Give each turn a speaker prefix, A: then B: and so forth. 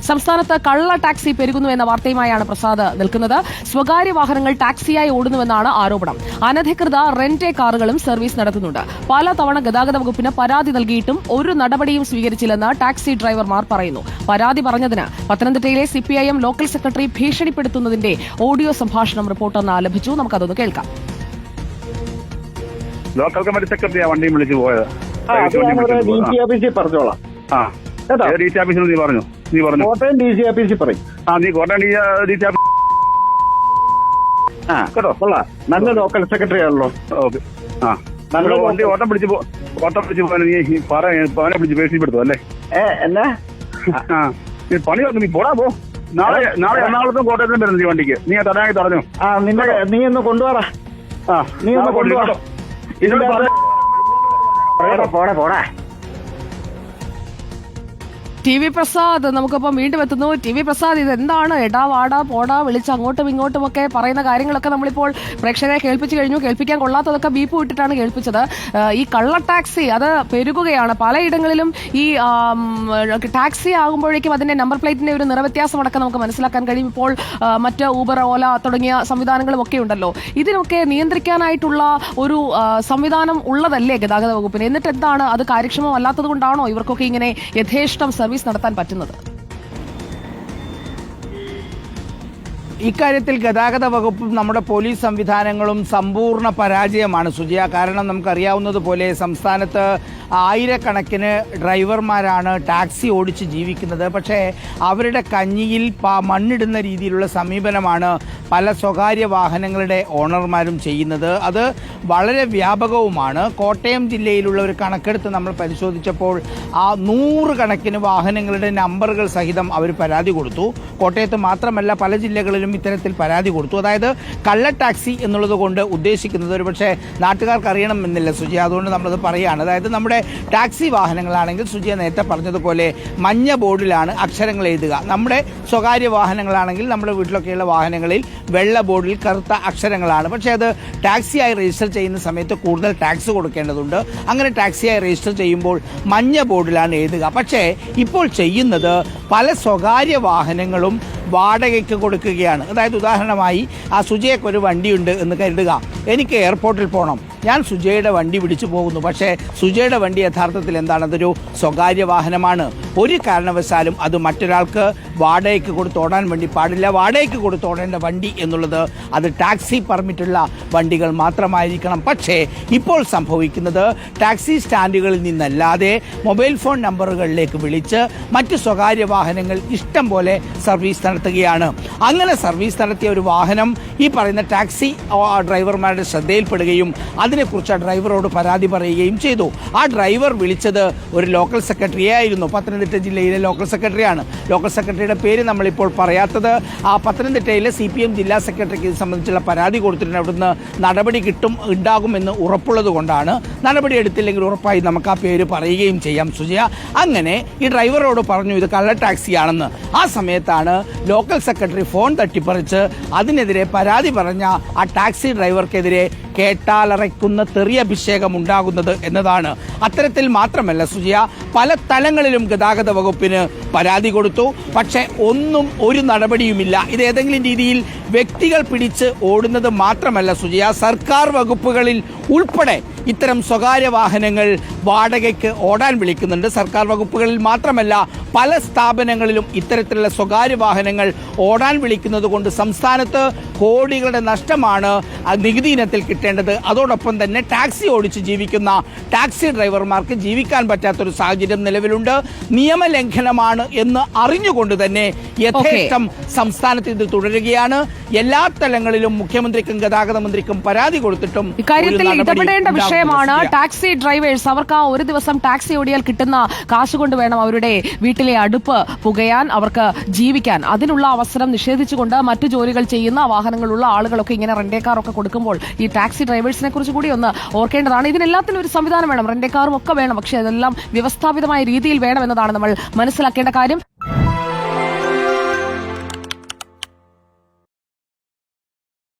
A: സംസ്ഥാനത്ത് കള്ള ടാക്സി പെരുകുന്നു എന്ന വാർത്തയുമായാണ് പ്രസാദ് നിൽക്കുന്നത്. സ്വകാര്യ വാഹനങ്ങൾ ടാക്സിയായി ഓടുന്നുവെന്നാണ് ആരോപണം. അനധികൃത റെന്റ് കാറുകളും സർവീസ് നടത്തുന്നുണ്ട്. പലതവണ ഗതാഗത വകുപ്പിന് പരാതി നൽകിയിട്ടും ഒരു നടപടിയും സ്വീകരിച്ചില്ലെന്ന് ടാക്സി ഡ്രൈവർമാർ പറയുന്നു. പരാതി പറഞ്ഞതിന് പത്തനംതിട്ടയിലെ സിപിഐഎം ലോക്കൽ സെക്രട്ടറി ഭീഷണിപ്പെടുത്തുന്നതിന്റെ ഓഡിയോ സംഭാഷണം റിപ്പോർട്ടറിന് ലഭിച്ചു. നമുക്കതൊന്ന് കേൾക്കാം.
B: ലോക്കൽ കമ്മിറ്റി സെക്രട്ടറിയാ വണ്ടിയും വിളിച്ചു പോയത്.
C: പറഞ്ഞോളാം.
B: DC ഓഫീസിൽ നീ പറഞ്ഞു
C: കോട്ടയം DC ഓഫീസിൽ പറയും.
B: നീ കോട്ടയം DC ഓഫീസ്
C: കേട്ടോ. കൊള്ളാം, നല്ല ലോക്കൽ സെക്രട്ടറി ആണല്ലോ.
B: ഓക്കെ. വണ്ടി ഓട്ടം പിടിച്ച് പോകാൻ നീ അവനെ പിടിച്ച് ഭീഷണിപ്പെടുത്തു അല്ലേ?
C: എന്നാ
B: നീ പണി വന്നു, നീ പോടാ പോ. നാളെ എറണാകുളത്തും കോട്ടയത്തും വരുന്നു ഈ വണ്ടിക്ക്. നീ തടയാക്കി തടഞ്ഞു.
C: നീ ഒന്ന് കൊണ്ടുപോടാ. നീ ഒന്ന് കൊണ്ടുപോടാ. പോടാ.
A: TV പ്രസാദ് നമുക്കൊപ്പം വീണ്ടും എത്തുന്നു. TV പ്രസാദ്, ഇതെന്താണ് എടാ വാടാ പോടാ വിളിച്ച് അങ്ങോട്ടും ഇങ്ങോട്ടും ഒക്കെ പറയുന്ന കാര്യങ്ങളൊക്കെ നമ്മളിപ്പോൾ പ്രേക്ഷകരെ കേൾപ്പിച്ചു കഴിഞ്ഞു. കേൾപ്പിക്കാൻ കൊള്ളാത്തതൊക്കെ ബീപ്പ് വിട്ടിട്ടാണ് കേൾപ്പിച്ചത്. ഈ കള്ള ടാക്സി അത് പെരുകുകയാണ്. പലയിടങ്ങളിലും ഈ ടാക്സി ആകുമ്പോഴേക്കും അതിന്റെ നമ്പർ പ്ലേറ്റിന്റെ ഒരു നിറവ്യത്യാസം അടക്കം നമുക്ക് മനസ്സിലാക്കാൻ കഴിയും. ഇപ്പോൾ മറ്റ് ഊബർ, ഓല തുടങ്ങിയ സംവിധാനങ്ങളും ഒക്കെ ഉണ്ടല്ലോ. ഇതിനൊക്കെ നിയന്ത്രിക്കാനായിട്ടുള്ള ഒരു സംവിധാനം ഉള്ളതല്ലേ ഗതാഗത വകുപ്പിന്? എന്നിട്ട് എന്താണ് അത് കാര്യക്ഷമമല്ലാത്തത് കൊണ്ടാണോ ഇവർക്കൊക്കെ ഇങ്ങനെ യഥേഷ്ടം സർവീസ് നടത്താൻ പറ്റുന്നത്?
D: ഇക്കാര്യത്തിൽ ഗതാഗത വകുപ്പും നമ്മുടെ പോലീസ് സംവിധാനങ്ങളും സമ്പൂർണ്ണ പരാജയമാണ് സുജിയ. കാരണം നമുക്കറിയാവുന്നതുപോലെ സംസ്ഥാനത്ത് ആയിരക്കണക്കിന് ഡ്രൈവർമാരാണ് ടാക്സി ഓടിച്ച് ജീവിക്കുന്നത്. പക്ഷേ അവരുടെ കഞ്ഞിയിൽ മണ്ണിടുന്ന രീതിയിലുള്ള സമീപനമാണ് പല സ്വകാര്യ വാഹനങ്ങളുടെ ഓണർമാരും ചെയ്യുന്നത്. അത് വളരെ വ്യാപകവുമാണ്. കോട്ടയം ജില്ലയിലുള്ള ഒരു കണക്കെടുത്ത് നമ്മൾ പരിശോധിച്ചപ്പോൾ 100 കണക്കിന് വാഹനങ്ങളുടെ നമ്പറുകൾ സഹിതം അവർ പരാതി കൊടുത്തു. കോട്ടയത്ത് മാത്രമല്ല പല ജില്ലകളിലും ഇത്തരത്തിൽ പരാതി കൊടുത്തു. അതായത് കള്ള ടാക്സി എന്നുള്ളത് കൊണ്ട് ഉദ്ദേശിക്കുന്നത് ഒരു പക്ഷേ നാട്ടുകാർക്ക് അറിയണമെന്നില്ല സുജിയ, അതുകൊണ്ട് നമ്മളത് പറയുകയാണ്. അതായത് നമ്മുടെ ടാക്സി വാഹനങ്ങളാണെങ്കിൽ സുജിയ നേരത്തെ പറഞ്ഞതുപോലെ മഞ്ഞ ബോർഡിലാണ് അക്ഷരങ്ങൾ എഴുതുക. നമ്മുടെ സ്വകാര്യ വാഹനങ്ങളാണെങ്കിൽ നമ്മുടെ വീട്ടിലൊക്കെയുള്ള വാഹനങ്ങളിൽ വെള്ള ബോർഡിൽ കറുത്ത അക്ഷരങ്ങളാണ്. പക്ഷേ അത് ടാക്സിയായി രജിസ്റ്റർ ചെയ്യുന്ന സമയത്ത് കൂടുതൽ ടാക്സ് കൊടുക്കേണ്ടതുണ്ട്. അങ്ങനെ ടാക്സിയായി രജിസ്റ്റർ ചെയ്യുമ്പോൾ മഞ്ഞ ബോർഡിലാണ് എഴുതുക. പക്ഷേ ഇപ്പോൾ ചെയ്യുന്നത് പല സ്വകാര്യ വാഹനങ്ങളും വാടകയ്ക്ക് കൊടുക്കുകയാണ്. അതായത് ഉദാഹരണമായി സുജയ്ക്കൊരു വണ്ടിയുണ്ട് എന്ന് കരുതുക. എനിക്ക് എയർപോർട്ടിൽ പോകണം, ഞാൻ സുജയുടെ വണ്ടി പിടിച്ചു പോകുന്നു. പക്ഷേ സുജയുടെ വണ്ടി യഥാർത്ഥത്തിൽ എന്താണ്? അതൊരു സ്വകാര്യ വാഹനമാണ്. ഒരു കാരണവശാലും അത് മറ്റൊരാൾക്ക് വാടകയ്ക്ക് കൊടുത്തോടാൻ വേണ്ടി പാടില്ല. വാടകയ്ക്ക് കൊടുത്തോടേണ്ട വണ്ടി എന്നുള്ളത് അത് ടാക്സി പെർമിറ്റുള്ള വണ്ടികൾ മാത്രമായിരിക്കണം. പക്ഷേ ഇപ്പോൾ സംഭവിക്കുന്നത് ടാക്സി സ്റ്റാൻഡുകളിൽ നിന്നല്ലാതെ മൊബൈൽ ഫോൺ നമ്പറുകളിലേക്ക് വിളിച്ച് മറ്റ് സ്വകാര്യ വാഹനങ്ങൾ ഇഷ്ടം പോലെ സർവീസ് നടത്തുകയാണ്. അങ്ങനെ സർവീസ് നടത്തിയ ഒരു വാഹനം ഈ പറയുന്ന ടാക്സി ഡ്രൈവർമാരുടെ ശ്രദ്ധയിൽപ്പെടുകയും അതിനെക്കുറിച്ച് ആ ഡ്രൈവറോട് പരാതി പറയുകയും ചെയ്തു. ആ ഡ്രൈവർ വിളിച്ചത് ഒരു ലോക്കൽ സെക്രട്ടറിയെ ആയിരുന്നു. പത്തനംതിട്ട ജില്ലയിലെ ലോക്കൽ സെക്രട്ടറിയാണ്. ലോക്കൽ സെക്രട്ടറിയുടെ പേര് നമ്മളിപ്പോൾ പറയാത്തത്. പത്തനംതിട്ടയിലെ CPM ജില്ലാ സെക്രട്ടറിക്ക് ഇത് സംബന്ധിച്ചുള്ള പരാതി കൊടുത്തിട്ടുണ്ട്. അവിടുന്ന് നടപടി ഉണ്ടാകുമെന്ന് ഉറപ്പുള്ളത് കൊണ്ടാണ്. നടപടി എടുത്തില്ലെങ്കിൽ ഉറപ്പായി നമുക്ക് ആ പേര് പറയുകയും ചെയ്യാം സുജയ. അങ്ങനെ ഈ ഡ്രൈവറോട് പറഞ്ഞു ഇത് കള്ള ടാക്സിയാണെന്ന്. ആ സമയത്താണ് ലോക്കൽ സെക്രട്ടറി ഫോൺ തട്ടിപ്പറിച്ച് അതിനെതിരെ പരാതി പറഞ്ഞ ആ ടാക്സി ഡ്രൈവർക്കെതിരെ കേട്ടാലറയ്ക്കുന്ന തെറിയഭിഷേകം ഉണ്ടാകുന്നത് എന്നതാണ്. അത്തരത്തിൽ മാത്രമല്ല സുജിയ, പല തലങ്ങളിലും ഗതാഗത വകുപ്പിന് പരാതി കൊടുത്തു. പക്ഷേ ഒരു നടപടിയുമില്ല. ഇത് ഏതെങ്കിലും രീതിയിൽ വ്യക്തികൾ പിടിച്ച് ഓടുന്നത് മാത്രമല്ല സുജിയ, സർക്കാർ വകുപ്പുകളിൽ ഉൾപ്പെടെ ഇത്തരം സ്വകാര്യ വാഹനങ്ങൾ വാടകയ്ക്ക് ഓടാൻ വിളിക്കുന്നുണ്ട്. സർക്കാർ വകുപ്പുകളിൽ മാത്രമല്ല പല സ്ഥാപനങ്ങളിലും ഇത്തരത്തിലുള്ള സ്വകാര്യ വാഹനങ്ങൾ ഓടാൻ വിളിക്കുന്നത് കൊണ്ട് സംസ്ഥാനത്ത് കോടികളുടെ നഷ്ടമാണ് നികുതി ഇനത്തിൽ കിട്ടേണ്ടത്. അതോടൊപ്പം തന്നെ ടാക്സി ഓടിച്ച് ജീവിക്കുന്ന ടാക്സി ഡ്രൈവർമാർക്ക് ജീവിക്കാൻ പറ്റാത്തൊരു സാഹചര്യം നിലവിലുണ്ട്. നിയമലംഘനമാണ് എന്ന് അറിഞ്ഞുകൊണ്ട് തന്നെ യഥേഷ്ടം സംസ്ഥാനത്ത് ഇത് തുടരുകയാണ്. എല്ലാ തലങ്ങളിലും മുഖ്യമന്ത്രിക്കും ഗതാഗത മന്ത്രിക്കും പരാതി കൊടുത്തിട്ടും
A: ഇക്കാര്യത്തിൽ ഇടപെടേണ്ട വിഷയമാണ്. ടാക്സി ഡ്രൈവേഴ്സ് അവർക്ക് ഒരു ദിവസം ടാക്സി ഓടിയാൽ കിട്ടുന്ന കാശ് കൊണ്ട് വേണം അവരുടെ വീട്ടിലെ അടുപ്പ് പുകയാൻ, അവർക്ക് ജീവിക്കാൻ. അതിനുള്ള അവസരം നിഷേധിച്ചുകൊണ്ട് മറ്റു ജോലികൾ ചെയ്യുന്ന വാഹനങ്ങളുള്ള ആളുകളൊക്കെ ഇങ്ങനെ റെന്റേ കാറൊക്കെ കൊടുക്കുമ്പോൾ ഈ ടാക്സി ഡ്രൈവേഴ്സിനെ കുറിച്ച് കൂടി ഒന്ന് ഓർക്കേണ്ടതാണ്. ഇതിനെല്ലാത്തിനും ഒരു സംവിധാനം വേണം. റെന്റേ കാറും ഒക്കെ വേണം. പക്ഷേ അതെല്ലാം വ്യവസ്ഥാപിതമായ രീതിയിൽ വേണമെന്നതാണ് നമ്മൾ മനസ്സിലാക്കേണ്ട കാര്യം.